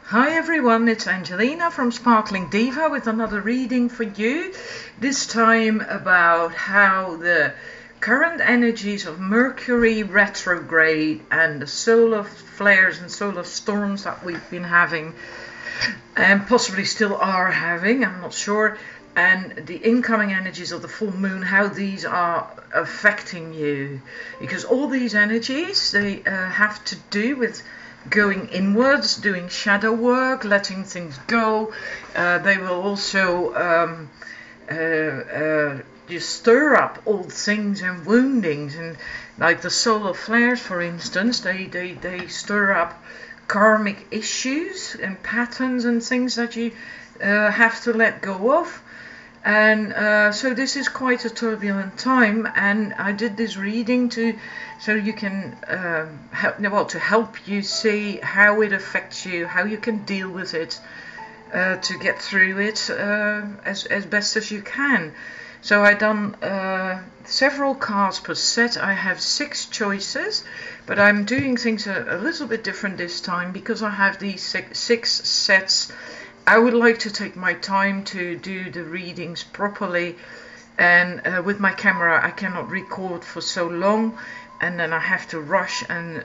Hi everyone, it's Angelina from Sparkling Diva with another reading for you. This time about how the current energies of Mercury Retrograde and the solar flares and solar storms that we've been having and possibly still are having, I'm not sure, and the incoming energies of the full moon, how these are affecting you. Because all these energies, they have to do with going inwards, doing shadow work, letting things go. They will also just stir up old things and woundings, and like the solar flares, for instance, they stir up karmic issues and patterns and things that you have to let go of. And so this is quite a turbulent time, and I did this reading so you can help you see how it affects you, how you can deal with it, to get through it as best as you can. So I done several cards per set. I have 6 choices, but I'm doing things a little bit different this time because I have these six sets. I would like to take my time to do the readings properly, and with my camera I cannot record for so long, and then I have to rush, and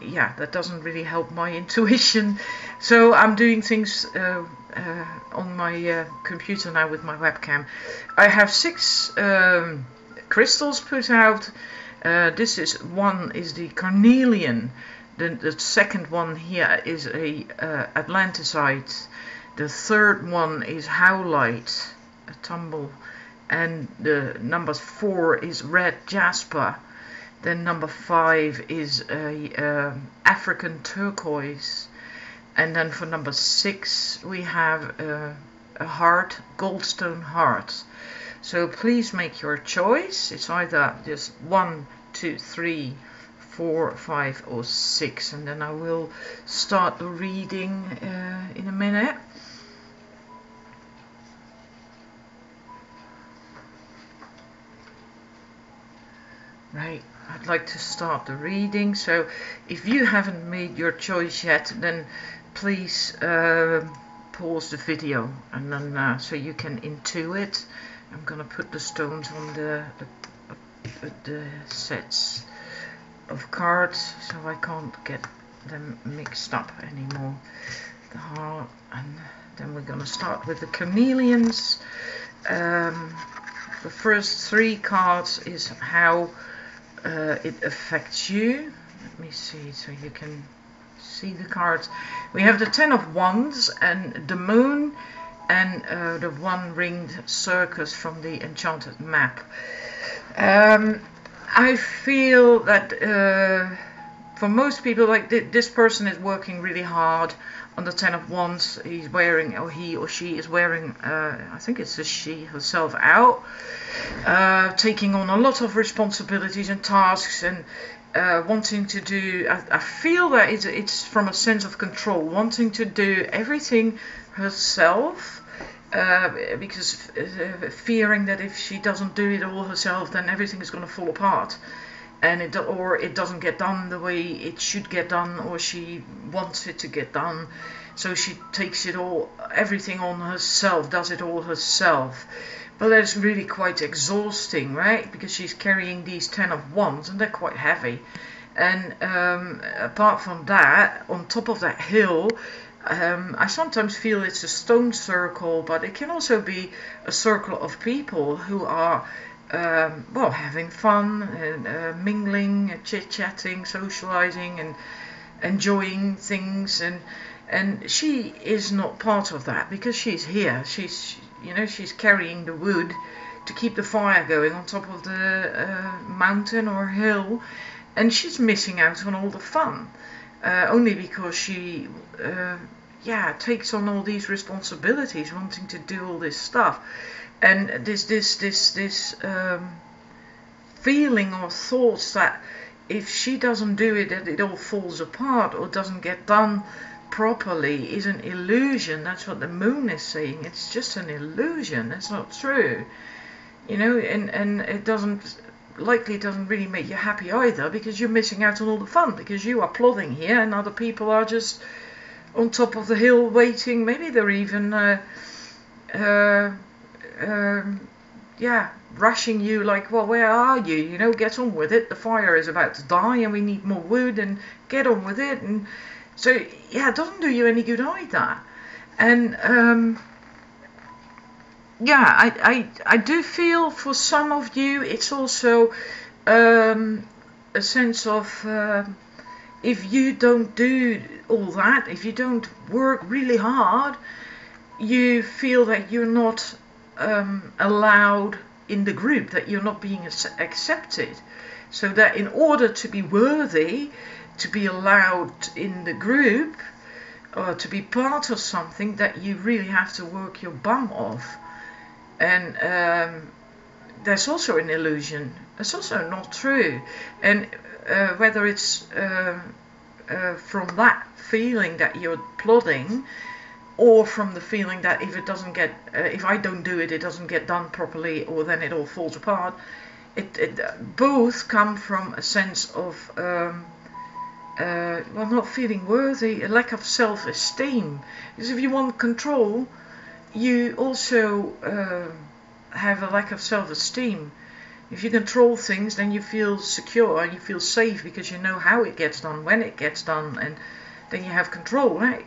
yeah, that doesn't really help my intuition. So I'm doing things on my computer now with my webcam. I have 6 crystals put out. One is the Carnelian. The second one here is a Atlantisite. The third one is Howlite, a tumble, and the number 4 is red Jasper. Then number 5 is a African turquoise, and then for number 6 we have a heart, Goldstone heart. So please make your choice. It's either just 1, 2, 3, 4, 5 or 6, and then I will start the reading in a minute. Right, I'd like to start the reading, so if you haven't made your choice yet, then please pause the video, and then so you can intuit. I'm gonna put the stones on the sets of cards, so I can't get them mixed up anymore. The heart, and then we're gonna start with the Carnelians. The first 3 cards is how it affects you. Let me see so you can see the cards. We have the 10 of Wands and the Moon, and the 1-ringed circus from the enchanted map. I feel that for most people, like this person is working really hard on the 10 of Wands. He's wearing, or he or she is wearing, I think it's a she herself, out, taking on a lot of responsibilities and tasks, and wanting to do, I feel that it's from a sense of control, wanting to do everything herself, because fearing that if she doesn't do it all herself, then everything is going to fall apart, and it doesn't get done the way it should get done, or she wants it to get done. So she takes everything on herself, does it all herself. But that's really quite exhausting, right? Because she's carrying these 10 of Wands, and they're quite heavy. And apart from that, on top of that hill, I sometimes feel it's a stone circle, but it can also be a circle of people who are well, having fun and mingling, chit-chatting, socializing, and enjoying things, and she is not part of that because she's here. She's carrying the wood to keep the fire going on top of the mountain or hill, and she's missing out on all the fun only because she takes on all these responsibilities, wanting to do all this stuff. And this feeling or thoughts that if she doesn't do it, that it all falls apart or doesn't get done properly is an illusion. That's what the moon is saying. It's just an illusion. It's not true, and it doesn't really make you happy either, because you're missing out on all the fun, because you are plodding here and other people are just on top of the hill waiting. Maybe they're even rushing you, like, well, where are you? You know, get on with it. The fire is about to die and we need more wood, and get on with it. And so, yeah, it doesn't do you any good either. And I do feel for some of you it's also a sense of if you don't do all that, if you don't work really hard, you feel that you're not allowed in the group, that you're not being accepted. So that in order to be worthy, to be allowed in the group, or to be part of something, that you really have to work your bum off. And that's also an illusion. It's also not true. And whether it's from that feeling that you're plodding, or from the feeling that if it doesn't get, if I don't do it, it doesn't get done properly, or then it all falls apart. It both come from a sense of not feeling worthy, a lack of self-esteem. Because if you want control, you also have a lack of self-esteem. If you control things, then you feel secure and you feel safe because you know how it gets done, when it gets done, and then you have control, right?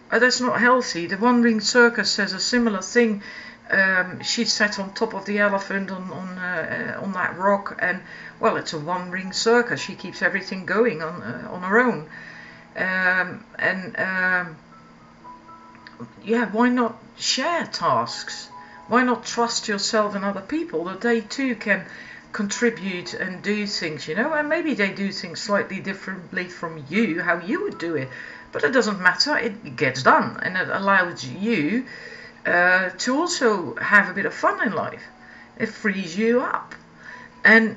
That's not healthy. The One-Ring Circus says a similar thing. She sat on top of the elephant on that rock, and well, it's a one-ring circus. She keeps everything going on her own, why not share tasks? Why not trust yourself and other people that they too can contribute and do things, you know? And maybe they do things slightly differently from you, how you would do it, but it doesn't matter. It gets done, and it allows you to also have a bit of fun in life. It frees you up. And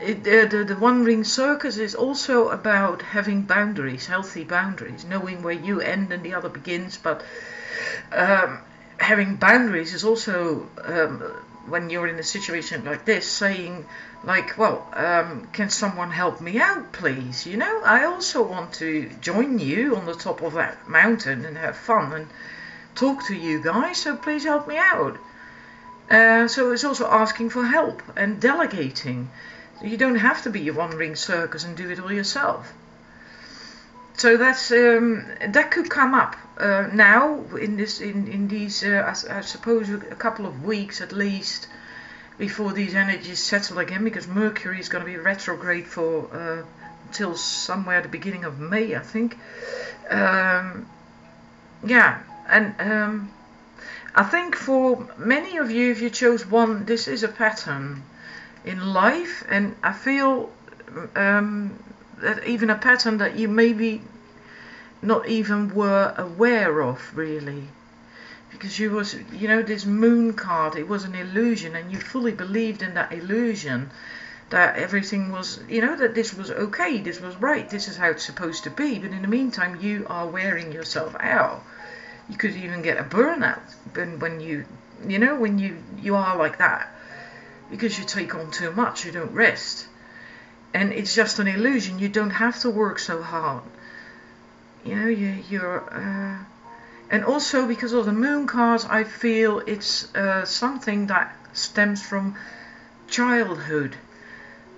the One-Ring Circus is also about having boundaries, healthy boundaries, knowing where you end and the other begins. But having boundaries is also, when you're in a situation like this, saying, like, well, can someone help me out, please? You know, I also want to join you on the top of that mountain and have fun and talk to you guys, so please help me out. So it's also asking for help and delegating. You don't have to be a one-ring circus and do it all yourself. So that's that could come up now in these I suppose a couple of weeks at least before these energies settle again, because Mercury is going to be retrograde for until somewhere the beginning of May, I think. And I think for many of you, if you chose one, this is a pattern in life, and I feel that even a pattern that you maybe not even were aware of, really, because you was, you know, this moon card, it was an illusion, and you fully believed in that illusion, that everything was, you know, that this was okay, this was right, this is how it's supposed to be. But in the meantime, you are wearing yourself out. You could even get a burnout when you are like that, because you take on too much, you don't rest. And it's just an illusion. You don't have to work so hard. You know, you're and also because of the moon cards, I feel it's something that stems from childhood.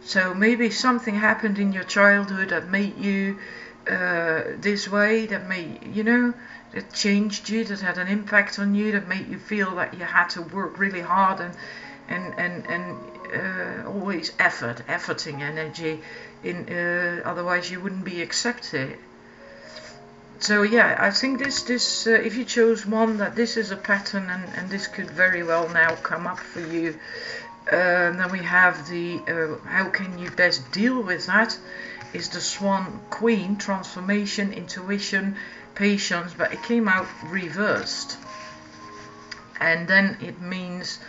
So maybe something happened in your childhood that made you this way, that made, you know, that changed you, that had an impact on you, that made you feel that you had to work really hard and always efforting energy in, otherwise you wouldn't be accepted. So yeah, I think this if you chose one, that this is a pattern, and this could very well now come up for you. Then we have the how can you best deal with that, is the Swan Queen, transformation, intuition, patience, but it came out reversed. And then it means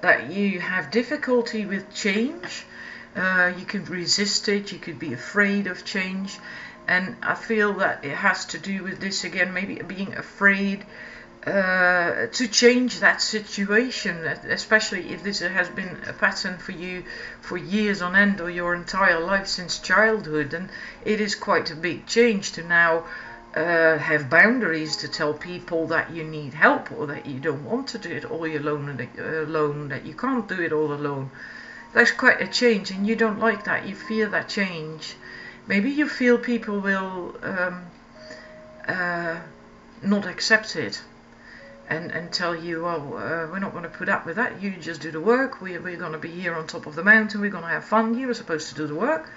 that you have difficulty with change. You could resist it, you could be afraid of change. And I feel that it has to do with this again, maybe being afraid to change that situation, especially if this has been a pattern for you for years on end, or your entire life since childhood. And it is quite a big change to now have boundaries to tell people that you need help, or that you don't want to do it all alone, that you can't do it all alone. That's quite a change, and you don't like that. You fear that change. Maybe you feel people will not accept it and tell you, well, we're not going to put up with that. You just do the work. We're going to be here on top of the mountain. We're going to have fun. You were supposed to do the work.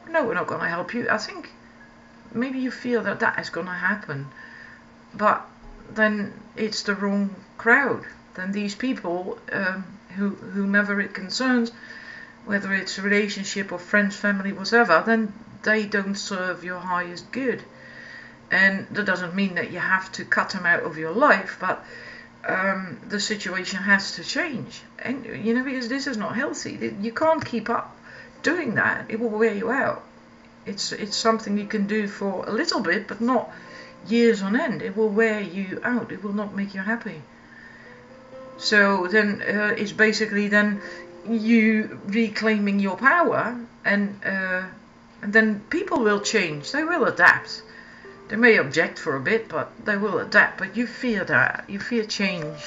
No, we're not going to help you. I think maybe you feel that that is going to happen, but then it's the wrong crowd. Then these people, whomever it concerns, whether it's a relationship or friends, family, whatever, then they don't serve your highest good. And that doesn't mean that you have to cut them out of your life, but the situation has to change. And because this is not healthy. You can't keep up doing that. It will wear you out. It's something you can do for a little bit, but not years on end. It will wear you out. It will not make you happy. So then it's basically then you reclaiming your power, and then people will change. They will adapt. They may object for a bit, but they will adapt. But you fear that. You fear change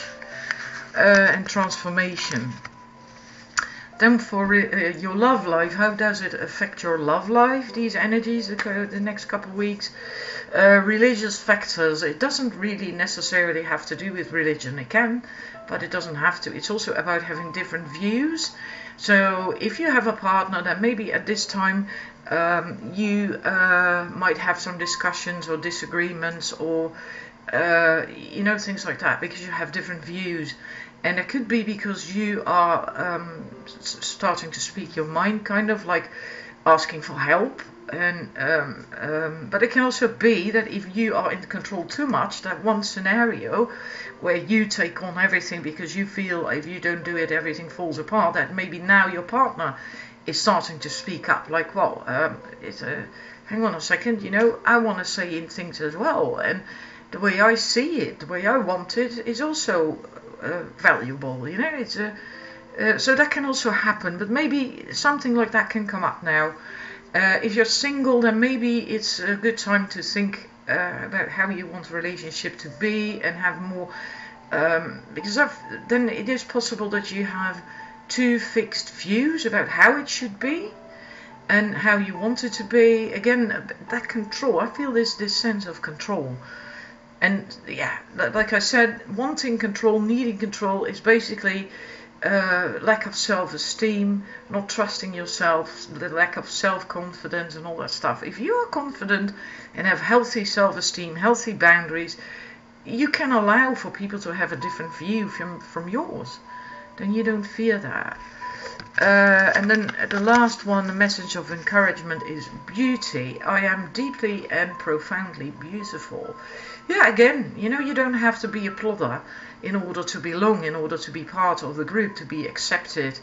and transformation. Then for your love life, how does it affect your love life, these energies, the next couple of weeks? Religious factors, it doesn't really necessarily have to do with religion. It can, but it doesn't have to. It's also about having different views. So if you have a partner, then maybe at this time you might have some discussions or disagreements, or things like that, because you have different views. And it could be because you are starting to speak your mind, kind of like asking for help. And but it can also be that if you are in control too much, that one scenario where you take on everything because you feel if you don't do it, everything falls apart, that maybe now your partner is starting to speak up, like, well, hang on a second, I want to say in things as well. And the way I see it, the way I want it, is also valuable. It's so that can also happen. But maybe something like that can come up now. If you're single, then maybe it's a good time to think about how you want a relationship to be, and have more, because then it is possible that you have two fixed views about how it should be and how you want it to be. Again, that control, I feel this sense of control. And yeah, like I said, wanting control, needing control is basically lack of self-esteem, not trusting yourself, the lack of self-confidence and all that stuff. If you are confident and have healthy self-esteem, healthy boundaries, you can allow for people to have a different view from yours. Then you don't fear that. And then the last one, the message of encouragement, is beauty. I am deeply and profoundly beautiful. Yeah, again, you don't have to be a plodder in order to belong, in order to be part of the group, to be accepted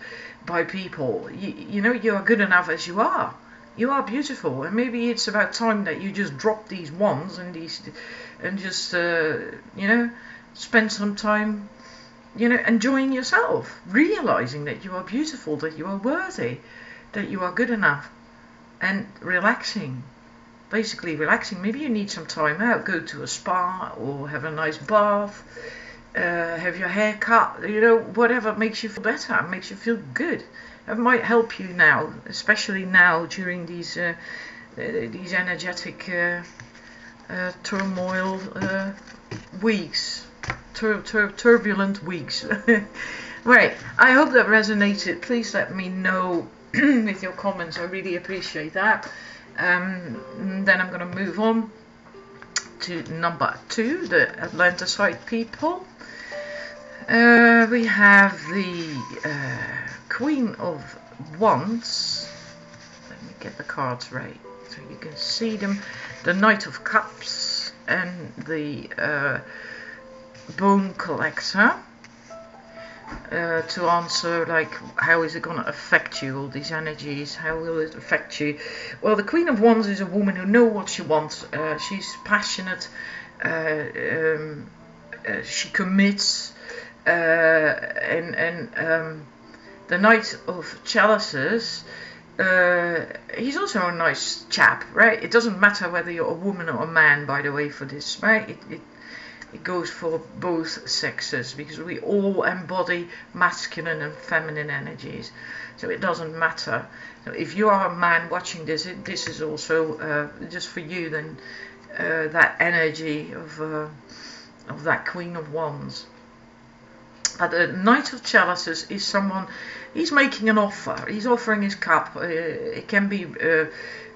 by people. You are good enough as you are. You are beautiful, and maybe it's about time that you just drop these wands and just spend some time enjoying yourself, realizing that you are beautiful, that you are worthy, that you are good enough, and relaxing. Basically relaxing. Maybe you need some time out, go to a spa or have a nice bath, have your hair cut, whatever makes you feel better, makes you feel good. That might help you now, especially now during these energetic turmoil weeks. Turbulent weeks. Right, I hope that resonated. Please let me know with your comments. I really appreciate that. Then I'm going to move on to number 2, the Atlantisite people. We have the Queen of Wands. Let me get the cards right so you can see them. The Knight of Cups and the Bone Collector, to answer like how is it going to affect you, all these energies, how will it affect you. Well, the Queen of Wands is a woman who knows what she wants. She's passionate, she commits, and the Knight of Chalices he's also a nice chap, right? It doesn't matter whether you're a woman or a man, by the way, for this, right? It goes for both sexes, because we all embody masculine and feminine energies, so it doesn't matter. So if you are a man watching this, this is also just for you, then that energy of that Queen of Wands. But the Knight of Chalices is someone, he's making an offer, he's offering his cup. It can be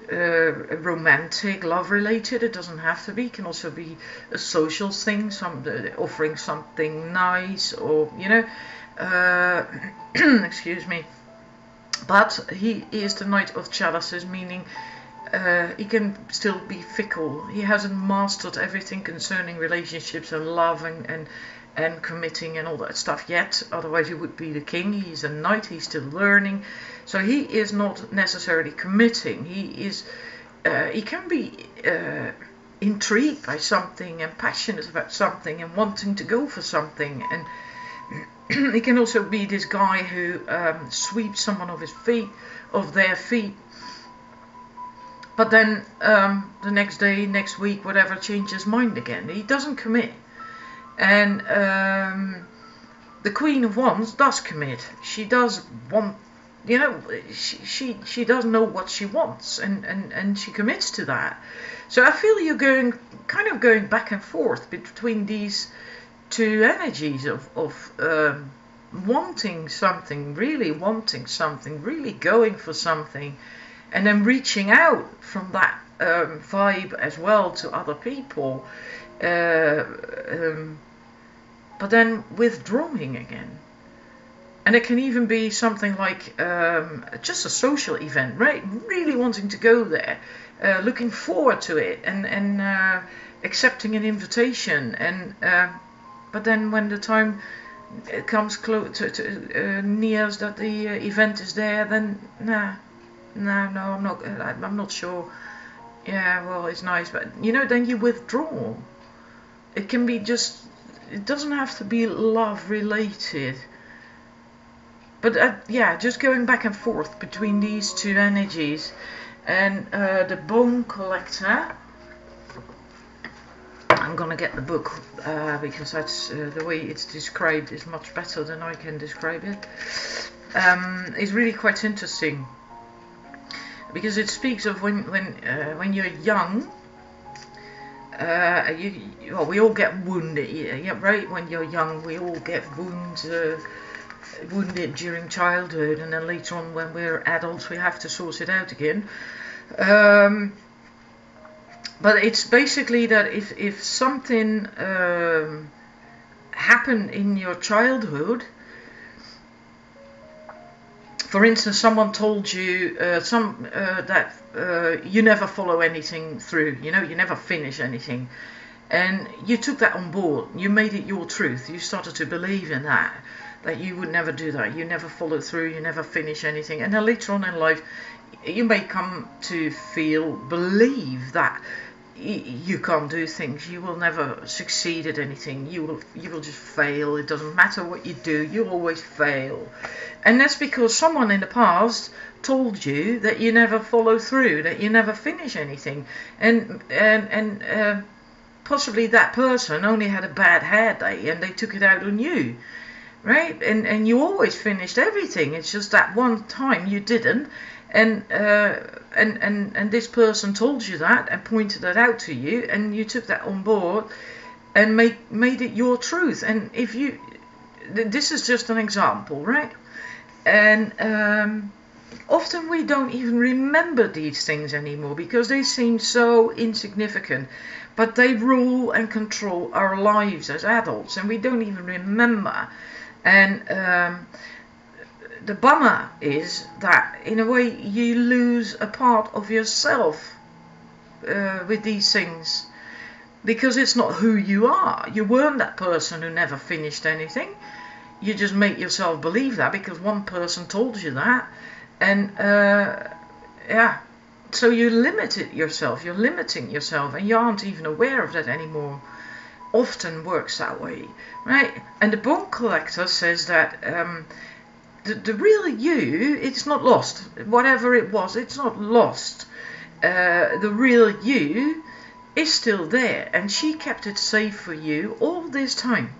romantic, love related, it doesn't have to be, it can also be a social thing, offering something nice, or excuse me. But he is the Knight of Chalices, meaning he can still be fickle. He hasn't mastered everything concerning relationships and love and committing and all that stuff yet, otherwise he would be the king. He's a knight, he's still learning, so he is not necessarily committing. He can be intrigued by something and passionate about something and wanting to go for something, and he can also be this guy who sweeps someone off their feet, but then the next day, next week, whatever, changes his mind again. He doesn't commit. And the Queen of Wands does commit. She does want, she does know what she wants, and she commits to that. So I feel you're kind of going back and forth between these two energies of wanting something, really going for something, and then reaching out from that vibe as well to other people. But then withdrawing again. And it can even be something like just a social event, right? Really wanting to go there, looking forward to it, and accepting an invitation. And but then when the time comes close to nears that the event is there, then no, I'm not sure. Yeah, well, it's nice, but then you withdraw. It can be just. It doesn't have to be love related, but yeah, just going back and forth between these two energies. And the Bone Collector, I'm gonna get the book because that's the way it's described is much better than I can describe it. It's really quite interesting because it speaks of when you're young. We all get wounded, yeah, right? When you're young, we all get wounded during childhood, and then later on, when we're adults, we have to sort it out again. But it's basically that if something happened in your childhood, for instance, someone told you that you never follow anything through, you never finish anything, and you took that on board, you made it your truth, you started to believe in that you would never do that, you never follow through, you never finish anything, and then later on in life you may come to believe that you can't do things, you will never succeed at anything, you will just fail, it doesn't matter what you do, you always fail. And that's because someone in the past told you that you never follow through, that you never finish anything, and possibly that person only had a bad hair day and they took it out on you, right? And you always finished everything, it's just that one time you didn't. And this person told you that and pointed that out to you, and you took that on board and made it your truth. And this is just an example, right? And often we don't even remember these things anymore because they seem so insignificant, but they rule and control our lives as adults, and we don't even remember. And the bummer is that, in a way, you lose a part of yourself with these things, because it's not who you are. You weren't that person who never finished anything. You just make yourself believe that because one person told you that, and yeah, so you limited yourself. You're limiting yourself, and you aren't even aware of that anymore. Often works that way, right? And the Bone Collector says that the real you, it's not lost. Whatever it was, it's not lost. The real you is still there, and she kept it safe for you all this time.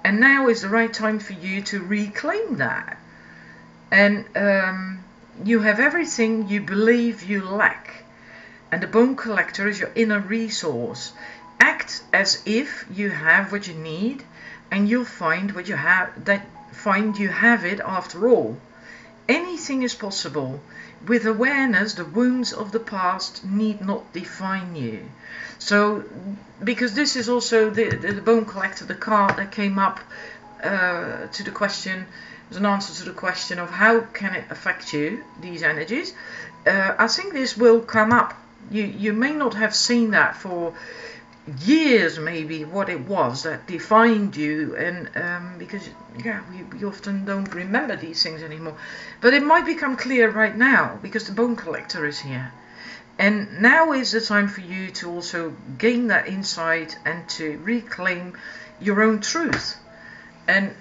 And now is the right time for you to reclaim that. And you have everything you believe you lack. And the bone collector is your inner resource. Act as if you have what you need, and you'll find what you have, find you have it after all. Anything is possible. With awareness, the wounds of the past need not define you. So, because this is also the bone collector, the card that came up to the question, as an answer to the question of how can it affect you, these energies. I think this will come up. You may not have seen that for years, maybe, what it was that defined you, and because we often don't remember these things anymore, but it might become clear right now because the bone collector is here, and now is the time for you to also gain that insight and to reclaim your own truth and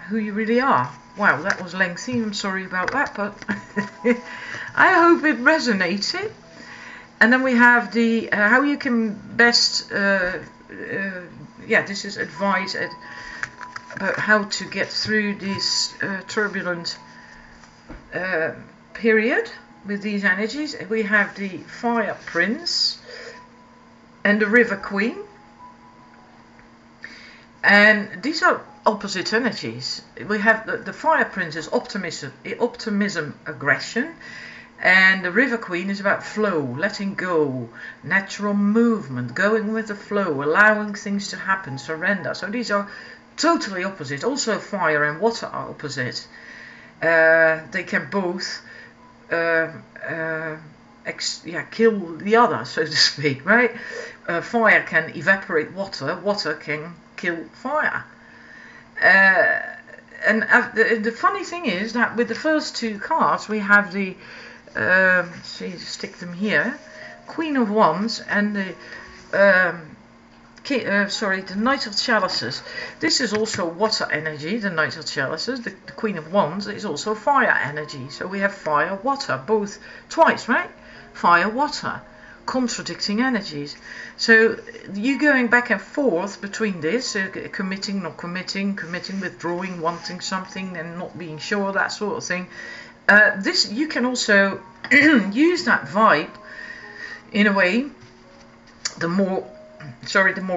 who you really are. Wow, that was lengthy, I'm sorry about that, but I hope it resonated. And then we have the how you can best, this is advice about how to get through this turbulent period with these energies. We have the Fire Prince and the River Queen. And these are opposite energies. We have the Fire Prince is optimism, aggression. And the River Queen is about flow, letting go, natural movement, going with the flow, allowing things to happen, surrender. So these are totally opposite. Also fire and water are opposite. They can both kill the other, so to speak, right? Fire can evaporate water, water can kill fire. And the funny thing is that with the first two cards we have the stick them here, Queen of Wands and the the Knight of Chalices. This is also water energy, the Knight of Chalices. The Queen of Wands is also fire energy. So we have fire, water, both twice, right? Fire, water, contradicting energies. So you going back and forth between this, committing, not committing, committing, withdrawing, wanting something and not being sure, that sort of thing. This you can also use that vibe in a way, the more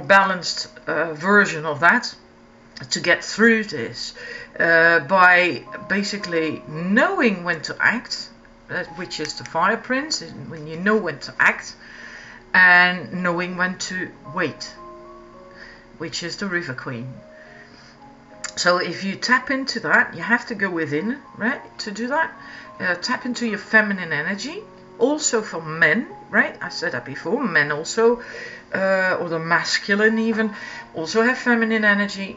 balanced version of that, to get through this by basically knowing when to act, which is the Fire Prince, when you know when to act, and knowing when to wait, which is the River Queen. So if you tap into that, you have to go within, right, to do that. Tap into your feminine energy. Also for men, right? I said that before. Men also, or the masculine even, also have feminine energy.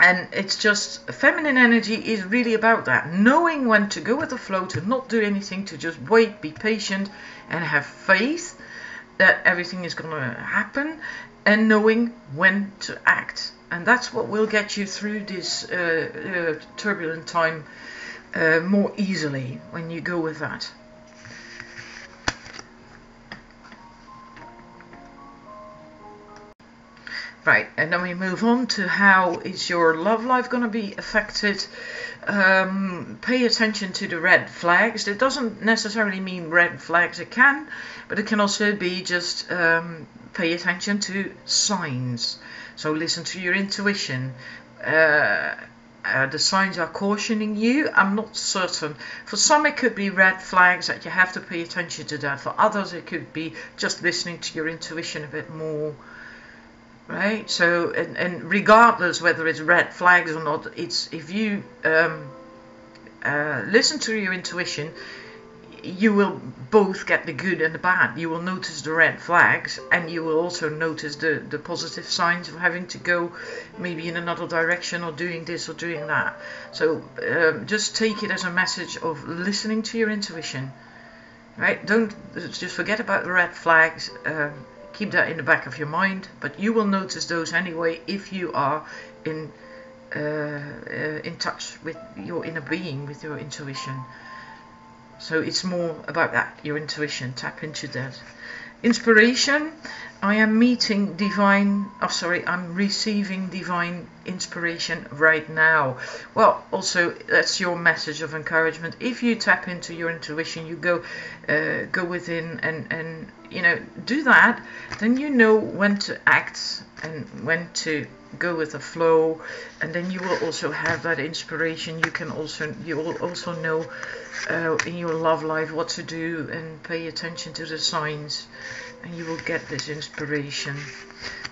And it's just, feminine energy is really about that. Knowing when to go with the flow, to not do anything, to just wait, be patient, and have faith that everything is going to happen, and knowing when to act. And that's what will get you through this turbulent time more easily when you go with that. Right, and then we move on to how is your love life going to be affected. Pay attention to the red flags. It doesn't necessarily mean red flags, it can, but it can also be just pay attention to signs. So listen to your intuition. The signs are cautioning you. I'm not certain. For some it could be red flags that you have to pay attention to that. For others it could be just listening to your intuition a bit more. Right? So, and regardless whether it's red flags or not, it's if you listen to your intuition, you will both get the good and the bad. You will notice the red flags, and you will also notice the positive signs of having to go maybe in another direction, or doing this or doing that. So just take it as a message of listening to your intuition, right? Don't just forget about the red flags. Keep that in the back of your mind, but you will notice those anyway if you are in in touch with your inner being, with your intuition. So it's more about that, your intuition. Tap into that. Inspiration. I am meeting divine, I'm receiving divine inspiration right now. Well, also that's your message of encouragement. If you tap into your intuition, you go within and do that, then you know when to act and when to go with the flow, and then you will also have that inspiration. You will also know in your love life what to do, and pay attention to the signs, and you will get this inspiration.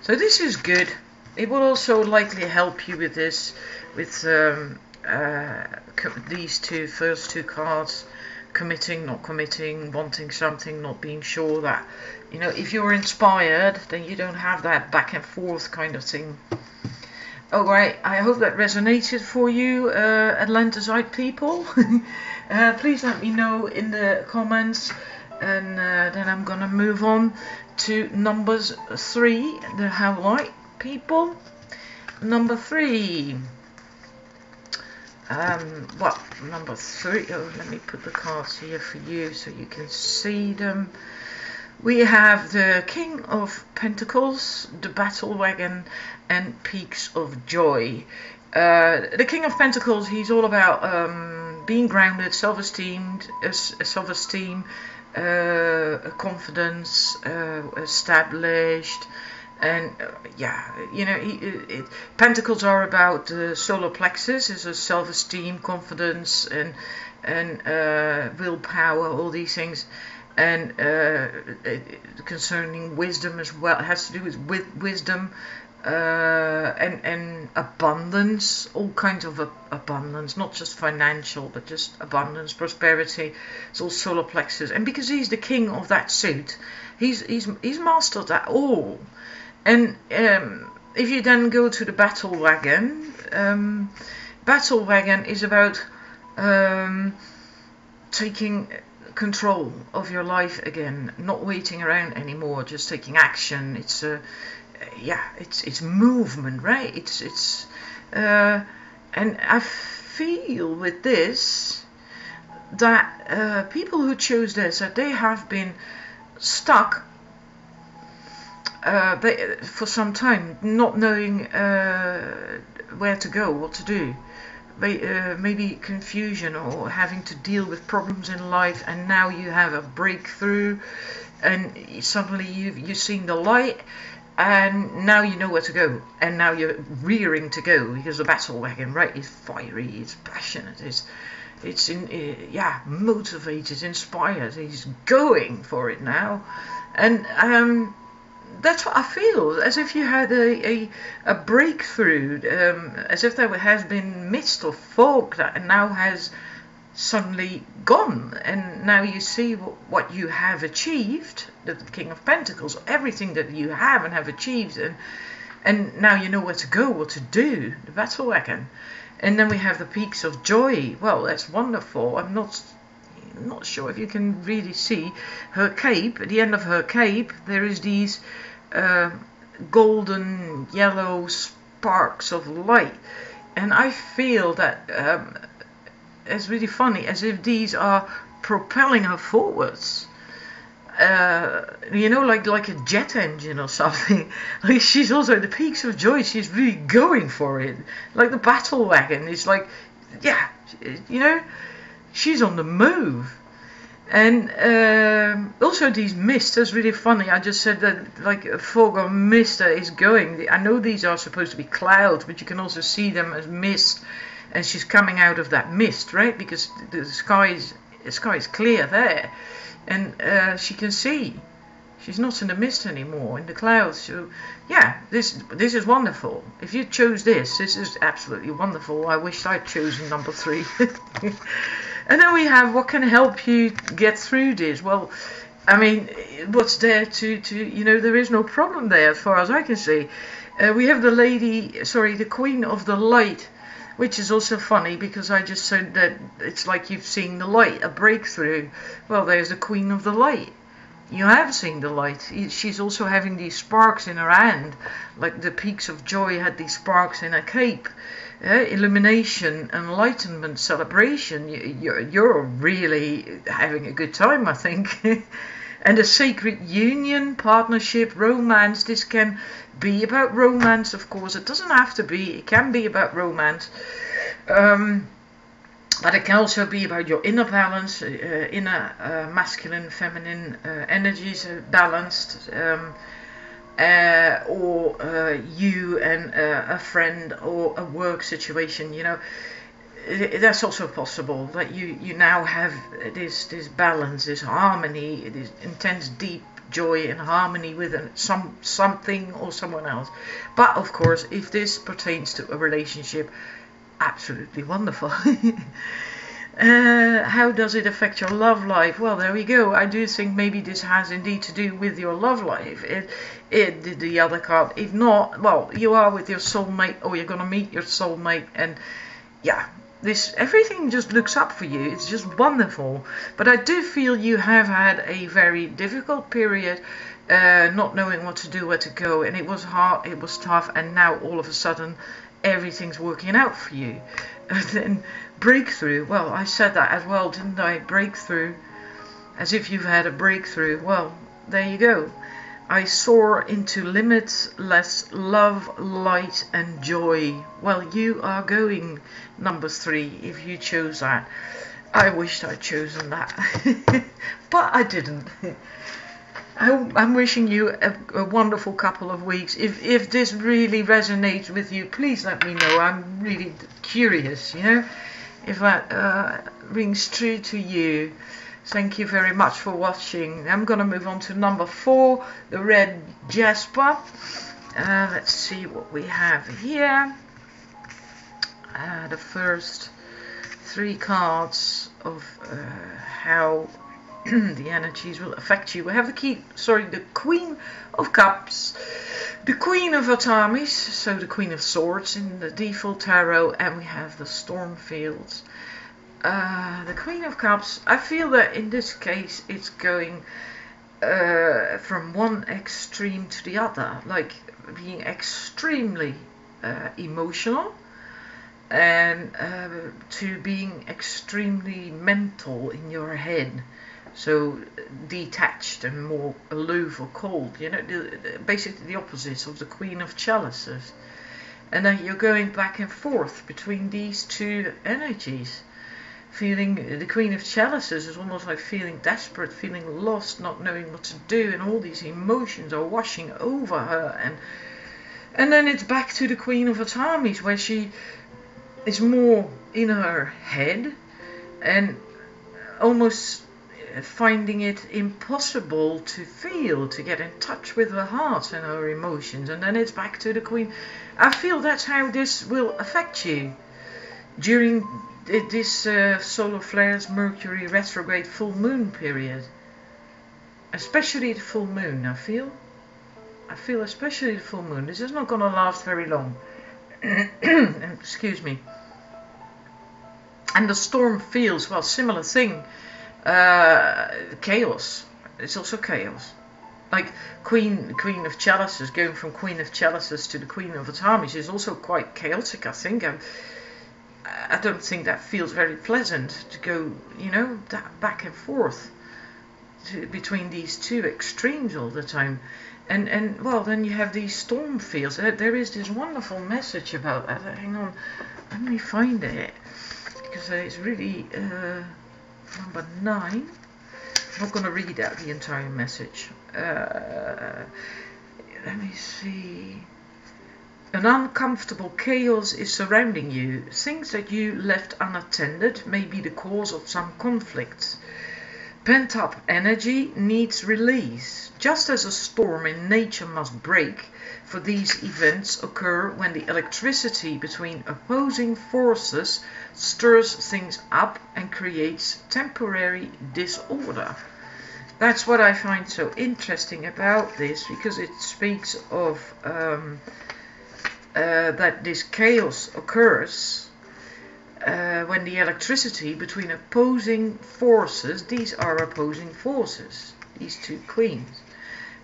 So this is good. It will also likely help you with this, with these first two cards: committing, not committing, wanting something, not being sure. That, if you're inspired, then you don't have that back and forth kind of thing. Alright, I hope that resonated for you, Atlantisite people. Please let me know in the comments, and then I'm gonna move on to numbers 3, the Howlite people. Number 3. Number 3. Oh, let me put the cards here for you so you can see them. We have the King of Pentacles, the Battle Wagon, and Peaks of Joy. The King of Pentacles, he's all about being grounded, self-esteem, confidence, established, and Pentacles are about the solar plexus, is a self-esteem, confidence, and willpower, all these things. And concerning wisdom as well, it has to do with wisdom and abundance, all kinds of abundance, not just financial, but just abundance, prosperity. It's all solar plexus, and because he's the king of that suit, he's mastered that all. And if you then go to the Battle Wagon, Battle Wagon is about taking control of your life again, not waiting around anymore, just taking action. It's it's movement, right? It's and I feel with this that people who chose this, that they have been stuck for some time, not knowing where to go, what to do. Maybe confusion, or having to deal with problems in life, and now you have a breakthrough, and suddenly you've seen the light, and now you know where to go, and now you're rearing to go, because the Battle Wagon, right, is fiery, it's passionate, it's motivated, inspired, he's going for it now. And that's what I feel, as if you had a breakthrough, as if there has been mist or fog that now has suddenly gone, and now you see what you have achieved, the King of Pentacles, everything that you have and have achieved, and now you know where to go, what to do, the Battle Wagon. And then we have the Peaks of Joy. Well, that's wonderful. I'm not sure if you can really see her cape. At the end of her cape, there is these golden yellow sparks of light, and I feel that it's really funny, as if these are propelling her forwards, like a jet engine or something. Like, she's also the Peaks of Joy, she's really going for it, like the Battle Wagon. It's like, she's on the move. And also these mists, that's really funny. I just said that, like, a fog or mist that is going. I know these are supposed to be clouds, but you can also see them as mist, and she's coming out of that mist, right? Because the sky is clear there, and she can see. She's not in the mist anymore, in the clouds. So yeah, this is wonderful. If you chose this is absolutely wonderful. I wish I'd chosen number 3. And then we have what can help you get through this. Well, I mean, what's there to there is no problem there as far as I can see. We have the Queen of the Light, which is also funny because I just said that it's like you've seen the light, a breakthrough. Well, there's the Queen of the Light. You have seen the light. She's also having these sparks in her hand, like the Peaks of Joy had these sparks in her cape. illumination, enlightenment, celebration. You're really having a good time, I think. And a sacred union, partnership, romance. This can be about romance, of course. It doesn't have to be. It can be about romance. But it can also be about your inner balance, inner masculine, feminine energies balanced. Or you and a friend or a work situation, you know. That's also possible, that you now have this balance, this harmony, this intense deep joy and harmony with something or someone else. But of course, if this pertains to a relationship, absolutely wonderful. How does it affect your love life? Well, there we go. I do think maybe this has indeed to do with your love life. The other card, if not, well, you are with your soulmate, or you're gonna meet your soulmate, and yeah, everything just looks up for you. It's just wonderful. But I do feel you have had a very difficult period, not knowing what to do, where to go, and it was hard, it was tough, and now all of a sudden everything's working out for you. And then breakthrough, well, I said that as well, didn't I? Breakthrough, as if you've had a breakthrough. Well, there you go. I soar into limitless love, light and joy. Well, you are going number 3 if you chose that. I wished I'd chosen that, but I didn't. I'm wishing you a wonderful couple of weeks. If this really resonates with you, please let me know. I'm really curious, you know, if that rings true to you. Thank you very much for watching. I'm going to move on to number 4, the red Jasper. Let's see what we have here. The first 3 cards of how the energies will affect you. We have the Queen of Cups, the Queen of Atamis, so the Queen of Swords in the default tarot, and we have the Storm Fields. The Queen of Cups, I feel that in this case it's going from one extreme to the other, like being extremely emotional, and to being extremely mental in your head, so detached and more aloof or cold, you know, basically the opposite of the Queen of Chalices. And then you're going back and forth between these two energies. Feeling the Queen of Chalices is almost like feeling desperate, feeling lost, not knowing what to do, and all these emotions are washing over her. And then it's back to the Queen of Atamis, where she is more in her head and almost finding it impossible to feel, to get in touch with her heart and her emotions. And then it's back to the Queen. I feel that's how this will affect you during this solar flares Mercury retrograde full moon period, especially the full moon. I feel especially the full moon. This is not going to last very long. Excuse me. And the Storm Fields, well, similar thing. Chaos. It's also chaos. Like Queen of Chalices, going from Queen of Chalices to the Queen of Atamis is also quite chaotic, I think. I don't think that feels very pleasant to go, you know, that back and forth between these two extremes all the time. And well, then you have these storm fields. There is this wonderful message about that. Hang on, let me find it, because it's really number 9. I'm not going to read out the entire message. Let me see. An uncomfortable chaos is surrounding you. Things that you left unattended may be the cause of some conflict. Pent-up energy needs release. Just as a storm in nature must break, for these events occur when the electricity between opposing forces stirs things up and creates temporary disorder. That's what I find so interesting about this, because it speaks of that this chaos occurs when the electricity between opposing forces, these are opposing forces, these two queens,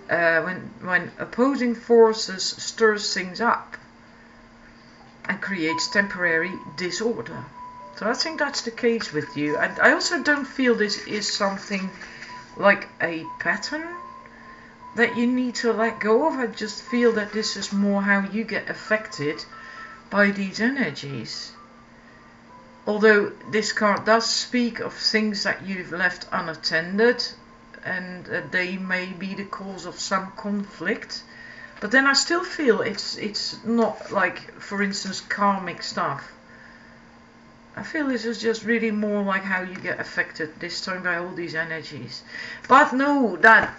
when opposing forces stirs things up and creates temporary disorder. So I think that's the case with you. And I also don't feel this is something like a pattern that you need to let go of. I just feel that this is more how you get affected by these energies. Although this card does speak of things that you've left unattended, and they may be the cause of some conflict. But then I still feel it's not like, for instance, karmic stuff. I feel this is just really more like how you get affected this time by all these energies. But know that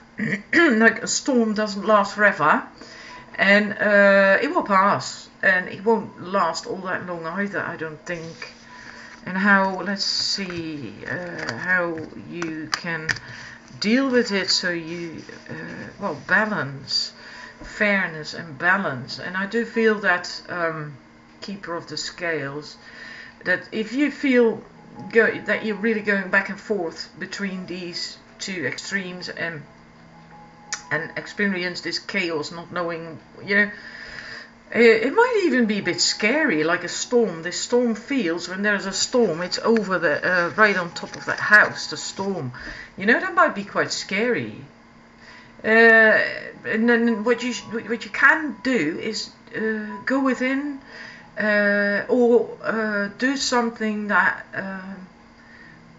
like a storm doesn't last forever, and it will pass, and it won't last all that long either, I don't think. And how, let's see, how you can deal with it, so you, well, balance, fairness and balance. And I do feel that Keeper of the Scales, that if you feel that you're really going back and forth between these two extremes and experience this chaos, not knowing, you know, it might even be a bit scary, like a storm. This storm feels, when there's a storm, it's over the right on top of that house, the storm. You know, that might be quite scary. And then what you can do is go within, or do something that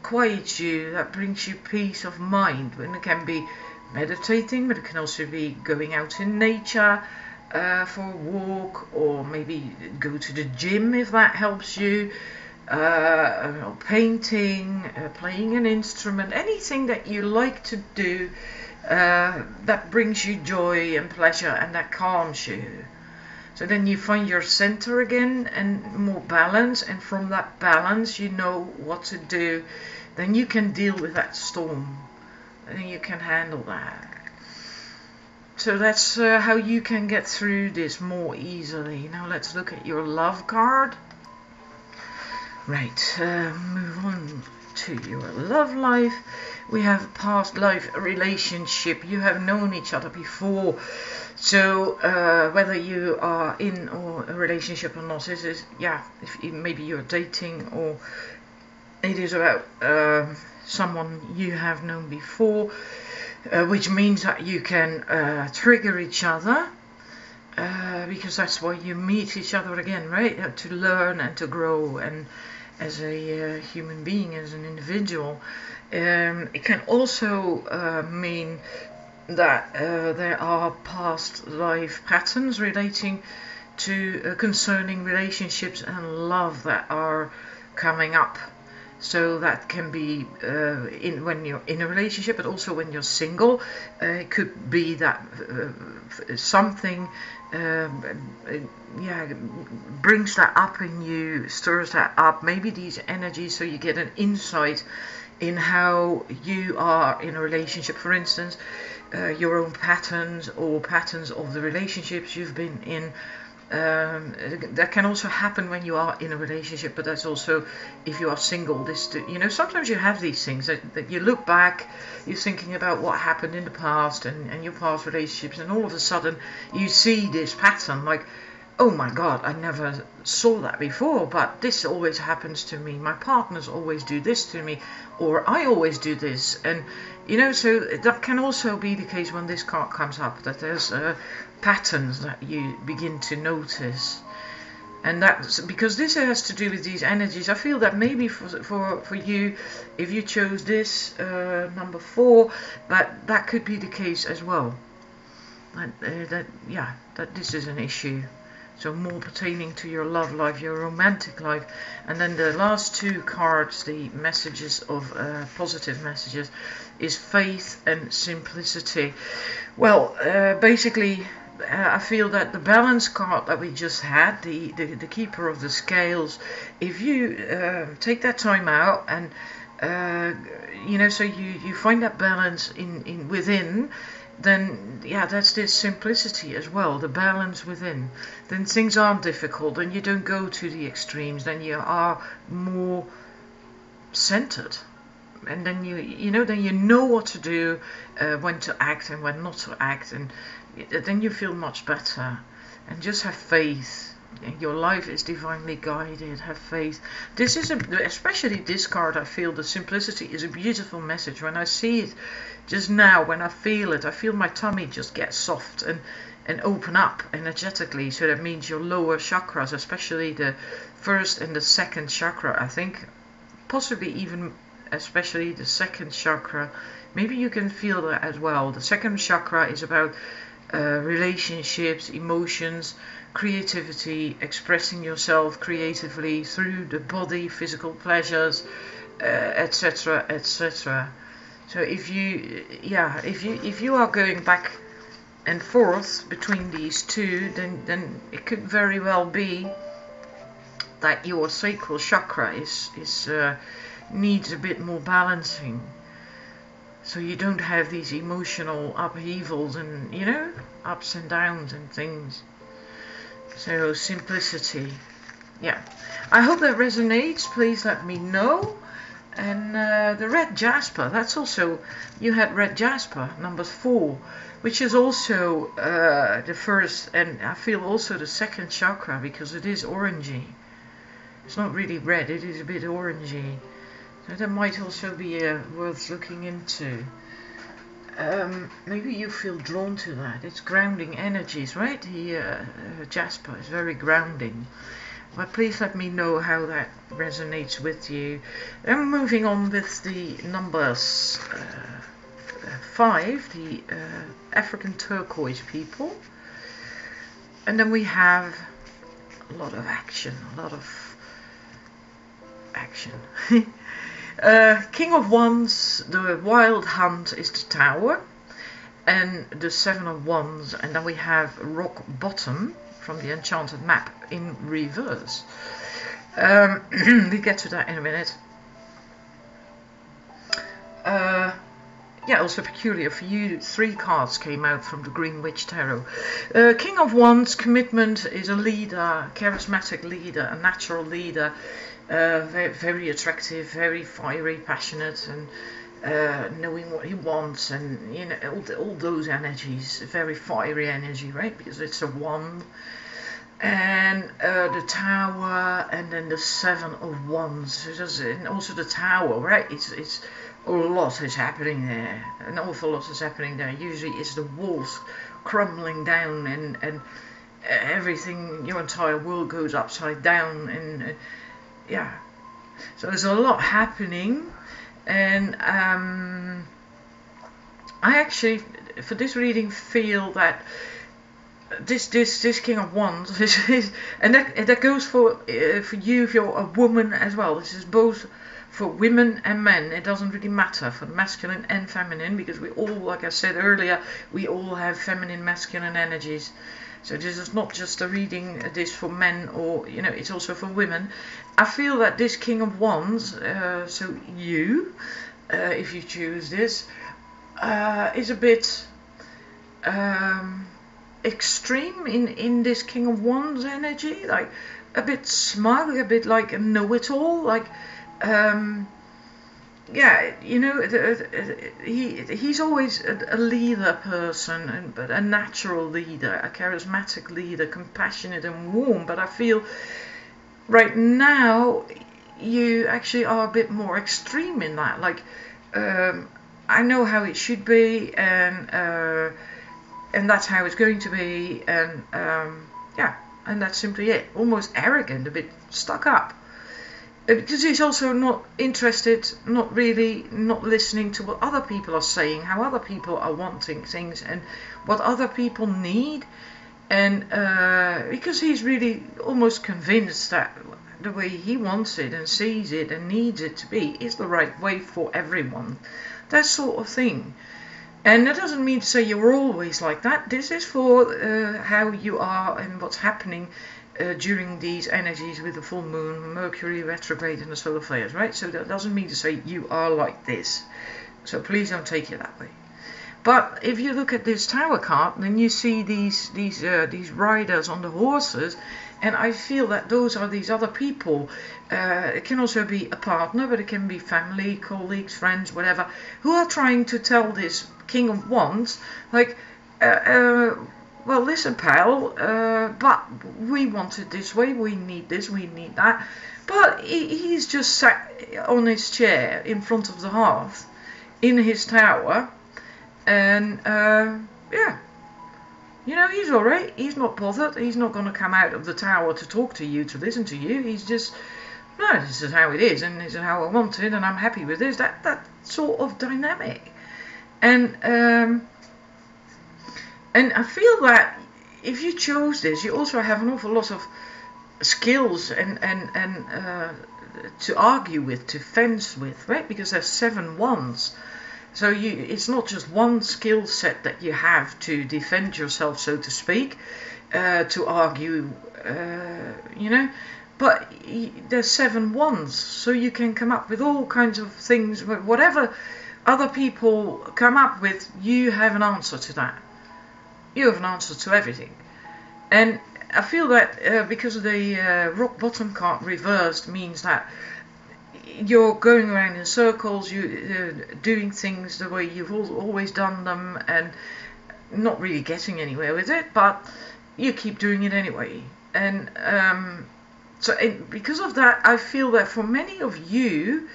quiets you, that brings you peace of mind. And it can be meditating, but it can also be going out in nature for a walk, or maybe go to the gym if that helps you, painting, playing an instrument, anything that you like to do that brings you joy and pleasure and that calms you. So then you find your center again and more balance, and from that balance you know what to do. Then you can deal with that storm, and you can handle that. So that's how you can get through this more easily. Now let's look at your love card. Right, move on to your love life. We have past life relationship. You have known each other before. So whether you are in a relationship or not, this is, yeah, if maybe you're dating, or it is about someone you have known before. Which means that you can trigger each other, because that's why you meet each other again, right? To learn and to grow, and as a human being, as an individual. It can also mean that there are past life patterns relating to concerning relationships and love that are coming up. So that can be when you're in a relationship, but also when you're single. It could be that something brings that up in you, stirs that up, maybe these energies, so you get an insight in how you are in a relationship. For instance, your own patterns, or patterns of the relationships you've been in. That can also happen when you are in a relationship, but that's also if you are single. You know, sometimes you have these things that you look back, you're thinking about what happened in the past and your past relationships, and all of a sudden you see this pattern, like, oh my God, I never saw that before, but this always happens to me. My partners always do this to me, or I always do this. And you know, so that can also be the case when this card comes up, that there's patterns that you begin to notice. And that's because this has to do with these energies. I feel that maybe for you, if you chose this number 4, that could be the case as well. That this is an issue. So more pertaining to your love life, your romantic life. And then the last 2 cards, the messages of positive messages, is faith and simplicity. Well, basically, I feel that the balance card that we just had, the Keeper of the Scales, if you take that time out and you know, so you find that balance in within, then yeah, that's this simplicity as well, the balance within. Then things aren't difficult, and you don't go to the extremes. Then you are more centered, and then you know what to do, when to act and when not to act, and then you feel much better. And just have faith Your life is divinely guided. Have faith. This is especially this card. I feel the simplicity is a beautiful message. When I see it, just now, when I feel it, I feel my tummy just get soft and open up energetically. So that means your lower chakras, especially the first and the second chakra. I think possibly even especially the second chakra. Maybe you can feel that as well. The second chakra is about relationships, emotions, creativity, expressing yourself creatively through the body, physical pleasures, etc., etc. So if you are going back and forth between these two, then it could very well be that your sacral chakra needs a bit more balancing, so you don't have these emotional upheavals and ups and downs and things. So simplicity. Yeah, I hope that resonates. Please let me know. And the red jasper, that's also, you had red jasper number 4, which is also the first, and I feel also the second chakra, because it is orangey. It's not really red, it is a bit orangey. So that might also be worth looking into. Maybe you feel drawn to that. It's grounding energies, right? The jasper is very grounding. But please let me know how that resonates with you. Then moving on with the numbers 5, the African turquoise people. And then we have a lot of action, King of Wands, the Wild Hunt is the Tower, and the 7 of Wands, and then we have Rock Bottom from the Enchanted Map in reverse. We get to that in a minute. Yeah, also peculiar for you, 3 cards came out from the Green Witch Tarot. King of Wands, commitment, is a leader, charismatic leader, a natural leader, very, very attractive, very fiery, passionate, and knowing what he wants, and all those energies, very fiery energy, right? Because it's a wand, and the Tower, and then the 7 of Wands, and also the Tower, right? It's a lot is happening there. An awful lot is happening there. Usually it's the walls crumbling down, and everything, your entire world goes upside down, and yeah. So there's a lot happening, and I actually, for this reading, feel that this King of Wands is and that goes for you if you're a woman as well. This is both for women and men. It doesn't really matter for masculine and feminine, because we all, like I said earlier, we all have feminine, masculine energies. So this is not just a reading this for men, or it's also for women. I feel that this King of Wands, so you, if you choose this, is a bit extreme in this King of Wands energy, like a bit smug, a bit like a know-it-all, like yeah, he's always a leader person, but a natural leader, a charismatic leader, compassionate and warm. But I feel right now you actually are a bit more extreme in that. Like, I know how it should be, and that's how it's going to be, and yeah, and that's simply it. Almost arrogant, a bit stuck up. Because he's also not interested, not listening to what other people are saying, how other people are wanting things, and what other people need. And because he's really almost convinced that the way he wants it and sees it and needs it to be is the right way for everyone. That sort of thing. And that doesn't mean to say you're always like that. This is for how you are and what's happening during these energies with the full moon, Mercury retrograde, and the solar flares, right? So that doesn't mean to say you are like this. So please don't take it that way. But if you look at this Tower card, then you see these riders on the horses, and I feel that those are these other people. It can also be a partner, but it can be family, colleagues, friends, whatever, who are trying to tell this King of Wands, like, well, listen, pal, but we want it this way, we need this, we need that. But he's just sat on his chair in front of the hearth in his tower, and yeah, you know, he's alright, he's not bothered, he's not going to come out of the tower to talk to you, to listen to you. He's just, no, this is how it is, and this is how I want it, and I'm happy with this. That sort of dynamic. And I feel that if you chose this, you also have an awful lot of skills and to argue with, to fence with, right? Because there's 7 wands. So it's not just one skill set that you have to defend yourself, so to speak, to argue, you know, but there's 7 wands, so you can come up with all kinds of things. Whatever other people come up with, you have an answer to that. You have an answer to everything. And I feel that because of the rock bottom card reversed means that you're going around in circles, you're doing things the way you've always done them, and not really getting anywhere with it, but you keep doing it anyway. And because of that, I feel that for many of you,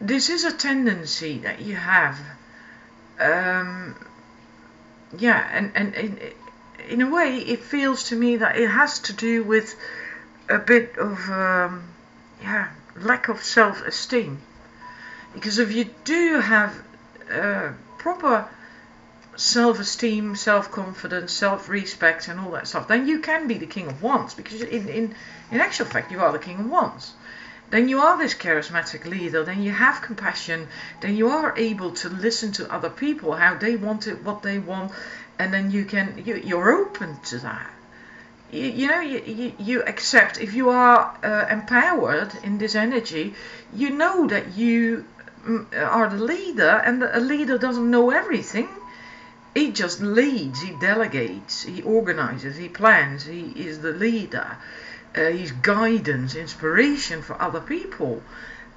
this is a tendency that you have. Yeah, and in a way, it feels to me that it has to do with a bit of yeah, lack of self-esteem. Because if you do have proper self-esteem, self-confidence, self-respect and all that stuff, then you can be the King of Wands, because in actual fact you are the King of Wands. Then you are this charismatic leader, then you have compassion, then you are able to listen to other people, how they want it, what they want, and then you're open to that. You know, you accept, if you are empowered in this energy, you know that you are the leader, and a leader doesn't know everything. He just leads, he delegates, he organizes, he plans, he is the leader. He's guidance, inspiration for other people.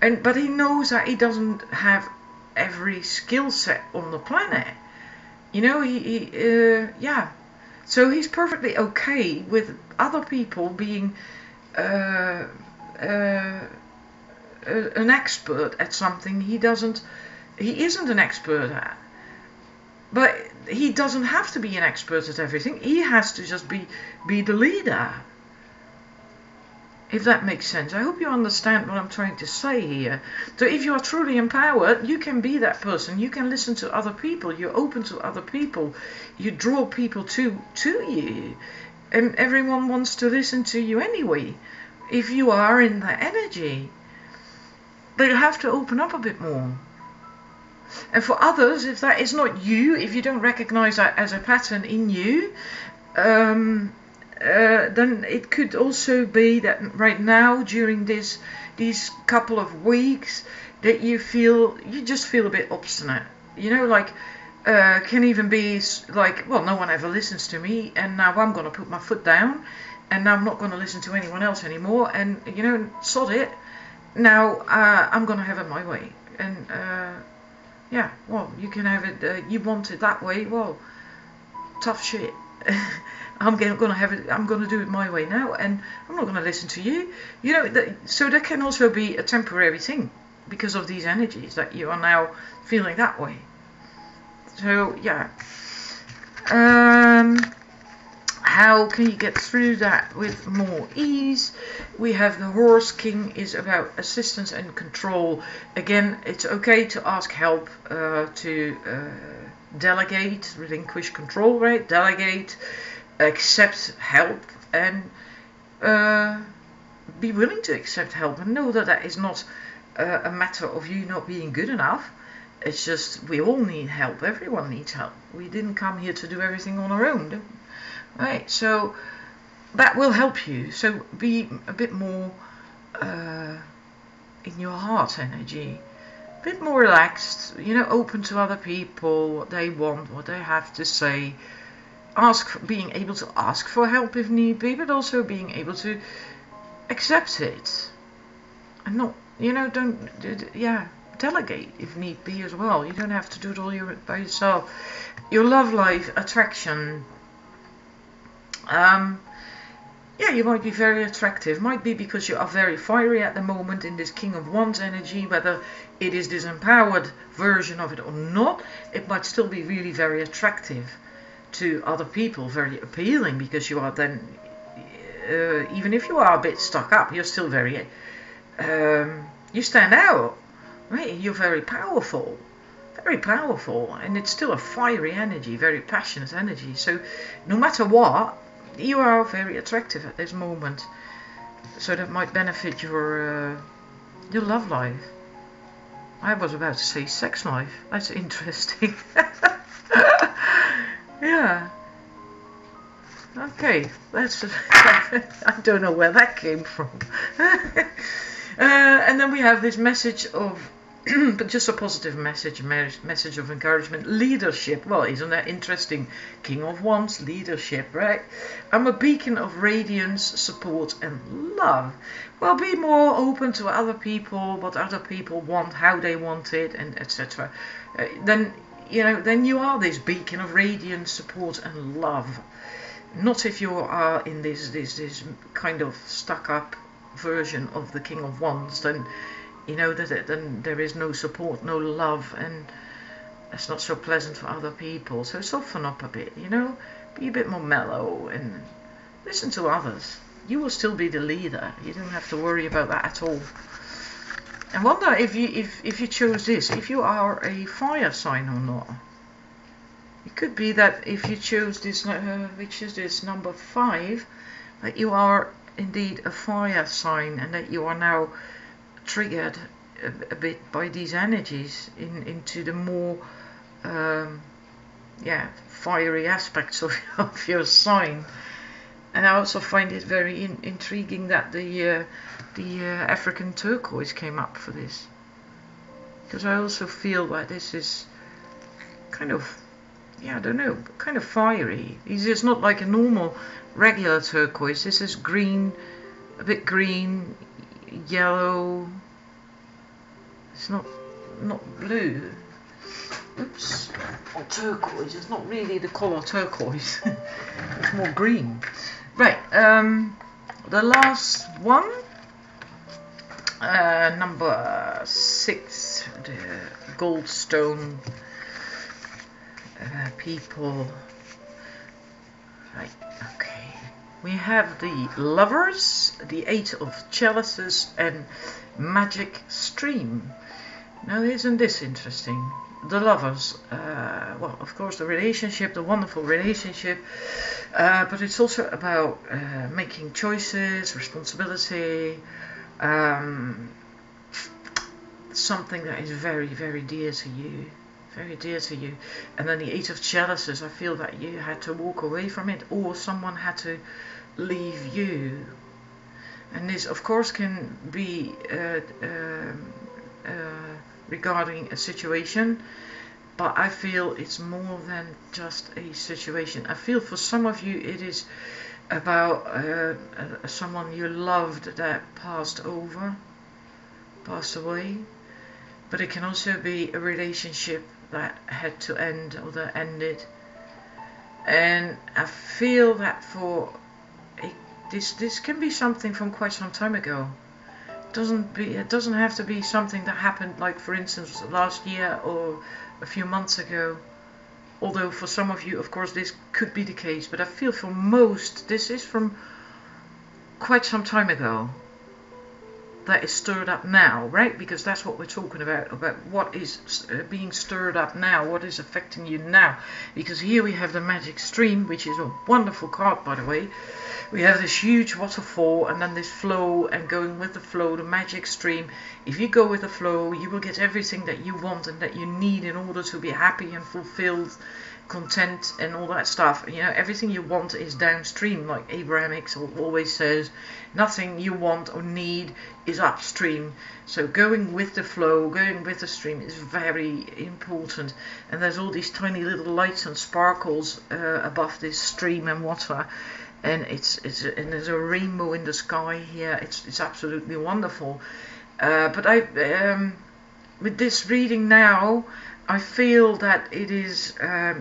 But he knows that he doesn't have every skill set on the planet. You know, yeah. So he's perfectly okay with other people being an expert at something he isn't an expert at. But he doesn't have to be an expert at everything. He has to just be the leader. If that makes sense. I hope you understand what I'm trying to say here. So if you are truly empowered, you can be that person. You can listen to other people. You're open to other people. You draw people to you. And everyone wants to listen to you anyway, if you are in that energy. But you have to open up a bit more. And for others, if that is not you, if you don't recognize that as a pattern in you, then it could also be that right now, during these couple of weeks, that you just feel a bit obstinate. You know, like, can even be like, well, no one ever listens to me, and now I'm going to put my foot down, and now I'm not going to listen to anyone else anymore, and, you know, sod it. Now, I'm going to have it my way. And, yeah, well, you can have it, you want it that way, well, tough shit. I'm going to do it my way now, and I'm not going to listen to you. You know, so that can also be a temporary thing because of these energies that you are now feeling that way. So yeah, how can you get through that with more ease? We have the Horse King is about assistance and control. Again, it's okay to ask help, to delegate, relinquish control, right? Delegate, accept help, and be willing to accept help, and know that that is not a matter of you not being good enough. It's just we all need help. Everyone needs help. We didn't come here to do everything on our own, right? So that will help you. So be a bit more in your heart energy, a bit more relaxed, you know, open to other people, what they want, what they have to say. Being able to ask for help if need be, but also being able to accept it, and not, you know, delegate if need be as well. You don't have to do it all by yourself. Your love life, attraction, yeah, you might be very attractive. Might be because you are very fiery at the moment in this King of Wands energy, whether it is this empowered version of it or not. It might still be really very attractive to other people, very appealing, because you are then, even if you are a bit stuck up, you're still very, you stand out, right? You're very powerful, and it's still a fiery energy, very passionate energy. So no matter what, you are very attractive at this moment. So that might benefit your love life. I was about to say sex life. That's interesting. Yeah. Okay, that's I don't know where that came from. And then we have this message of, but just a positive message of encouragement, leadership. Well, isn't that interesting? King of Wands, leadership, right? I'm a beacon of radiance, support, and love. Well, be more open to other people, what other people want, how they want it, and etc. Then you are this beacon of radiance, support, and love. Not if you are in this kind of stuck up version of the King of Wands, then then there is no support, no love, and it's not so pleasant for other people. So soften up a bit, be a bit more mellow and listen to others. You will still be the leader. You don't have to worry about that at all. I wonder if you chose this, if you are a fire sign or not. It could be that if you chose this, which is this number 5, that you are indeed a fire sign, and that you are now triggered a bit by these energies into the more fiery aspects of your sign. And I also find it very intriguing that the African turquoise came up for this, because I also feel that this is kind of, I don't know, kind of fiery. It's not like a normal regular turquoise. This is green, a bit green, yellow. It's not blue. Oops. Or turquoise. It's not really the color turquoise. It's more green. Right. The last one, number 6, the Goldstone people. Right. Okay. We have the Lovers, the 8 of Chalices, and Magic Stream. Now, isn't this interesting? The Lovers, well, of course, the relationship, the wonderful relationship, but it's also about making choices, responsibility, something that is very, very dear to you. Very dear to you. And then the 8 of Chalices, I feel that you had to walk away from it, or someone had to leave you. And this, of course, can be regarding a situation, but I feel it's more than just a situation. I feel for some of you it is about someone you loved that passed away, but it can also be a relationship that had to end or that ended. And I feel that for this can be something from quite some time ago. It doesn't have to be something that happened, like for instance last year or a few months ago. Although for some of you, of course, this could be the case, but I feel for most this is from quite some time ago. That is stirred up now, right? Because that's what we're talking about what is being stirred up now, what is affecting you now. Because here we have the Magic Stream, which is a wonderful card, by the way. We have this huge waterfall and then this flow, and going with the flow, the Magic Stream. If you go with the flow, you will get everything that you want and that you need in order to be happy and fulfilled, content and all that stuff. Everything you want is downstream, like Abrahamics always says. Nothing you want or need is upstream. So going with the flow, going with the stream is very important. And there's all these tiny little lights and sparkles above this stream and water, and and there's a rainbow in the sky here. It's absolutely wonderful. But with this reading now, I feel that it is,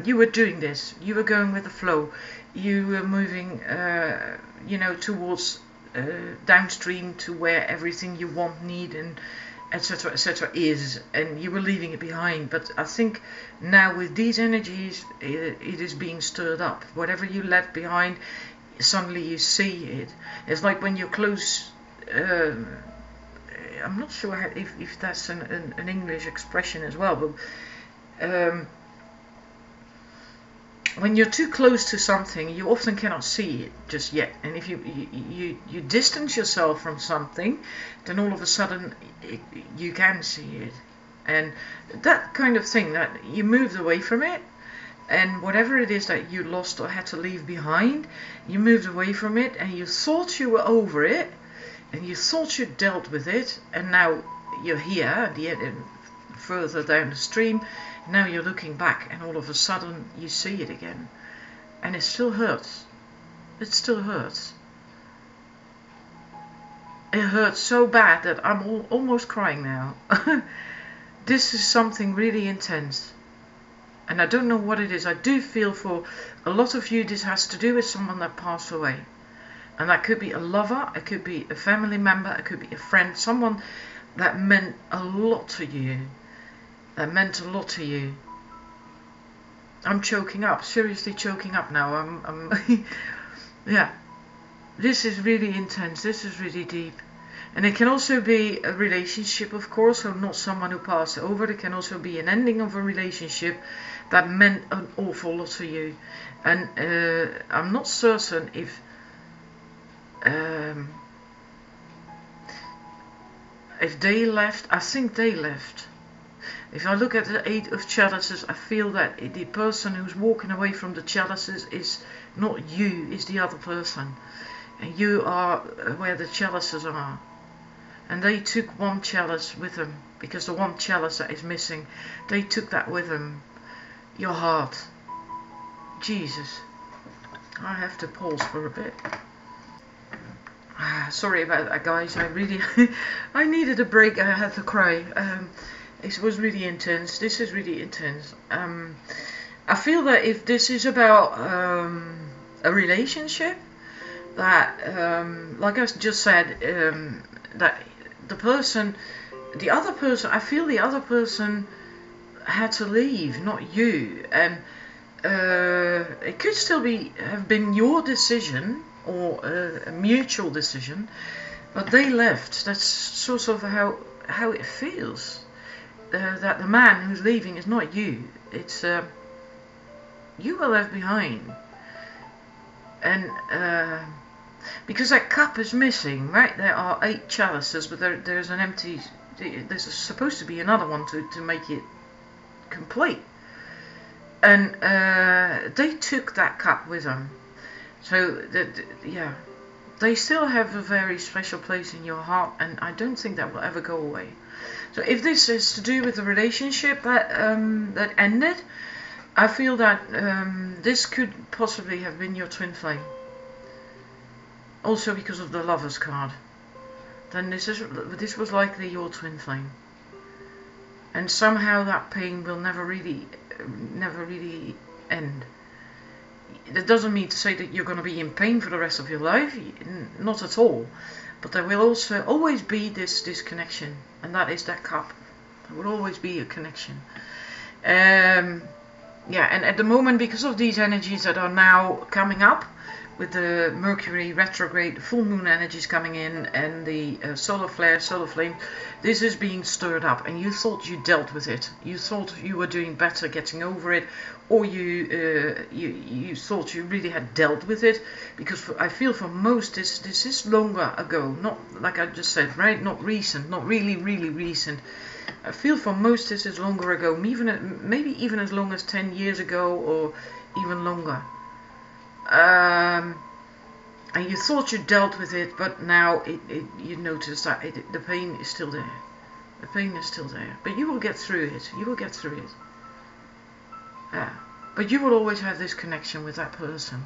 you were doing this, you were going with the flow, you are moving, you know, towards downstream to where everything you want, need, and etc. is, and you were leaving it behind. But I think now with these energies, it is being stirred up. Whatever you left behind, suddenly you see it. It's like when you're close. I'm not sure if that's an English expression as well, but when you're too close to something, you often cannot see it just yet. And if you distance yourself from something, then all of a sudden you can see it. And that kind of thing, that you moved away from it, and whatever it is that you lost or had to leave behind, you moved away from it, and you thought you were over it, and you thought you dealt with it, and now you're here, further down the stream. Now you're looking back, and all of a sudden you see it again, and it still hurts. It still hurts. It hurts so bad that I'm almost crying now. This is something really intense, and I don't know what it is. I do feel for a lot of you this has to do with someone that passed away, and that could be a lover, it could be a family member, it could be a friend, someone that meant a lot to you. That meant a lot to you. I'm choking up, seriously choking up now. I'm yeah. This is really intense. This is really deep. And it can also be a relationship, of course, so not someone who passed over. It can also be an ending of a relationship that meant an awful lot to you. And I'm not certain if they left. I think they left. If I look at the 8 of chalices, I feel that the person who's walking away from the chalices is not you, it's the other person. And you are where the chalices are. And they took one chalice with them, because the one chalice that is missing, they took that with them. Your heart. Jesus. I have to pause for a bit. Sorry about that, guys. I really I needed a break. I had to cry. It was really intense. This is really intense. I feel that if this is about a relationship, that like I just said, that the other person, I feel the other person had to leave, not you. And it could still have been your decision, or a mutual decision, but they left. That's sort of how it feels. That the man who's leaving is not you. It's you were left behind, and because that cup is missing, right? There are 8 chalices, but there's an empty. There's supposed to be another one to make it complete, and they took that cup with them. So yeah, they still have a very special place in your heart, and I don't think that will ever go away. So if this is to do with the relationship that ended, I feel that this could possibly have been your twin flame. Also because of the Lovers card, then this was likely your twin flame, and somehow that pain will never really end. That doesn't mean to say that you're going to be in pain for the rest of your life, not at all. But there will also always be this connection, and that is that cup. There will always be a connection. Yeah, and at the moment, because of these energies that are now coming up, with the Mercury Retrograde, full moon energies coming in, and the solar flare, solar flame, this is being stirred up, and you thought you dealt with it. You thought you were doing better, getting over it, or you thought you really had dealt with it, because I feel for most this is longer ago, not like I just said, right? Not recent, not really recent. I feel for most this is longer ago, maybe even as long as 10 years ago, or even longer. And you thought you dealt with it, but now you notice that the pain is still there. The pain is still there, but you will get through it. You will get through it. But you will always have this connection with that person,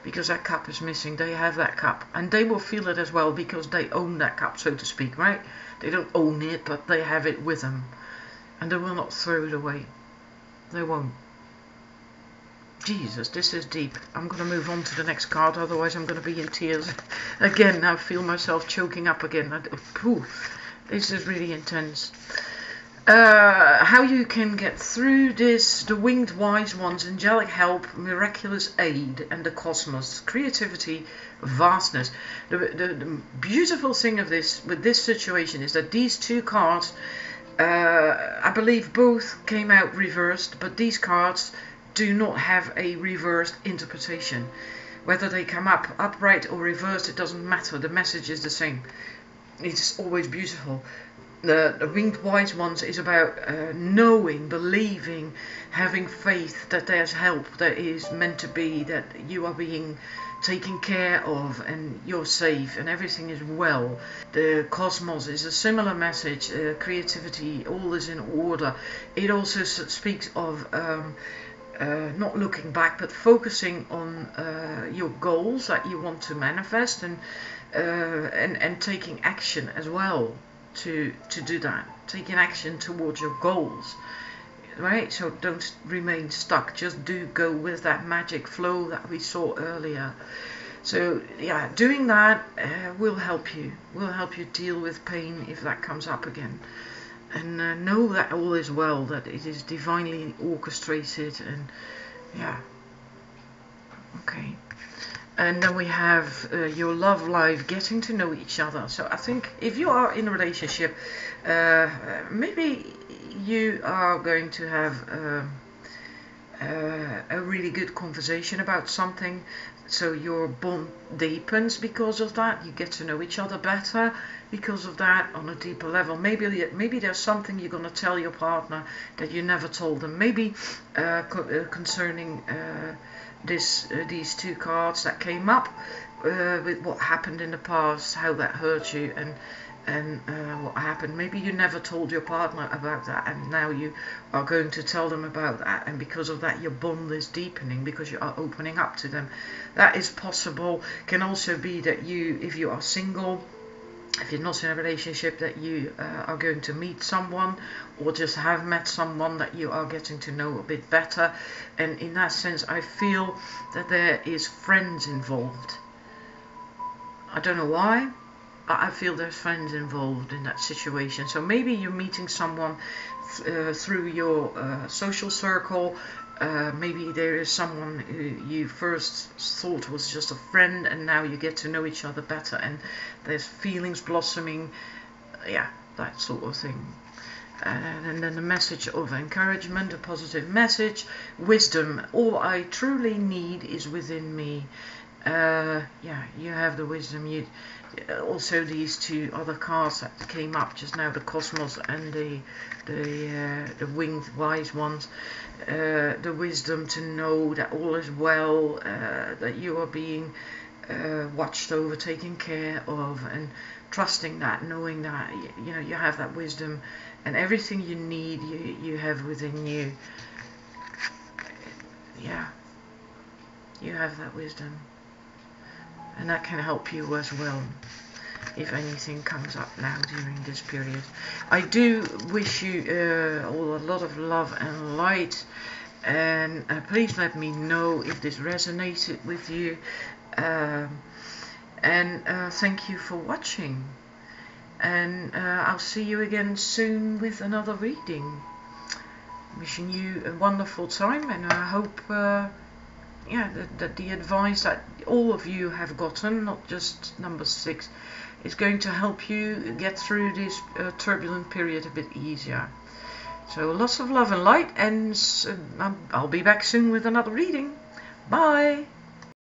because that cup is missing. They have that cup, and they will feel it as well, because they own that cup, so to speak, right? They don't own it, but they have it with them, and they will not throw it away. They won't. Jesus, this is deep. I'm going to move on to the next card, otherwise I'm going to be in tears again. I feel myself choking up again. This is really intense. How you can get through this: the winged wise ones, angelic help, miraculous aid, and the cosmos, creativity, vastness. The beautiful thing of this, with this situation, is that these two cards, I believe both came out reversed, but these cards do not have a reversed interpretation. Whether they come up upright or reversed, it doesn't matter. The message is the same. It's always beautiful. The winged wise ones is about knowing, believing, having faith that there's help that is meant to be, that you are being taken care of and you're safe and everything is well. The cosmos is a similar message. Creativity, all is in order. It also speaks of not looking back, but focusing on your goals that you want to manifest, and taking action as well to do that. Taking action towards your goals, right? So don't remain stuck. Just go with that magic flow that we saw earlier. So yeah, doing that will help you. Will help you deal with pain if that comes up again. And know that all is well, that it is divinely orchestrated, and yeah. Okay. And then we have your love life, getting to know each other. So I think if you are in a relationship, maybe you are going to have a really good conversation about something. So your bond deepens because of that. You get to know each other better because of that on a deeper level. Maybe there's something you're going to tell your partner that you never told them. Maybe concerning these two cards that came up, with what happened in the past, how that hurt you, and what happened. Maybe you never told your partner about that, and now you are going to tell them about that, and because of that your bond is deepening because you are opening up to them. That is possible. Can also be that you, if you are single, if you're not in a relationship, that you are going to meet someone, or just have met someone that you are getting to know a bit better. And in that sense, I feel that there is friends involved. I don't know why, but I feel there's friends involved in that situation. So maybe you're meeting someone through your social circle. Maybe there is someone who you first thought was just a friend, and now you get to know each other better, and there's feelings blossoming, yeah, that sort of thing. And then the message of encouragement, a positive message, wisdom. All I truly need is within me. Yeah, you have the wisdom. Also these two other cards that came up just now, the cosmos and the winged wise ones. The wisdom to know that all is well, that you are being watched over, taken care of, and trusting that, knowing that you have that wisdom, and everything you need you have within you. Yeah, you have that wisdom, and that can help you as well if anything comes up now during this period. I do wish you all a lot of love and light, and please let me know if this resonated with you, and thank you for watching, and I'll see you again soon with another reading. Wishing you a wonderful time, and I hope that the advice that all of you have gotten, not just number 6, is going to help you get through this turbulent period a bit easier. So lots of love and light, and I'll be back soon with another reading. Bye!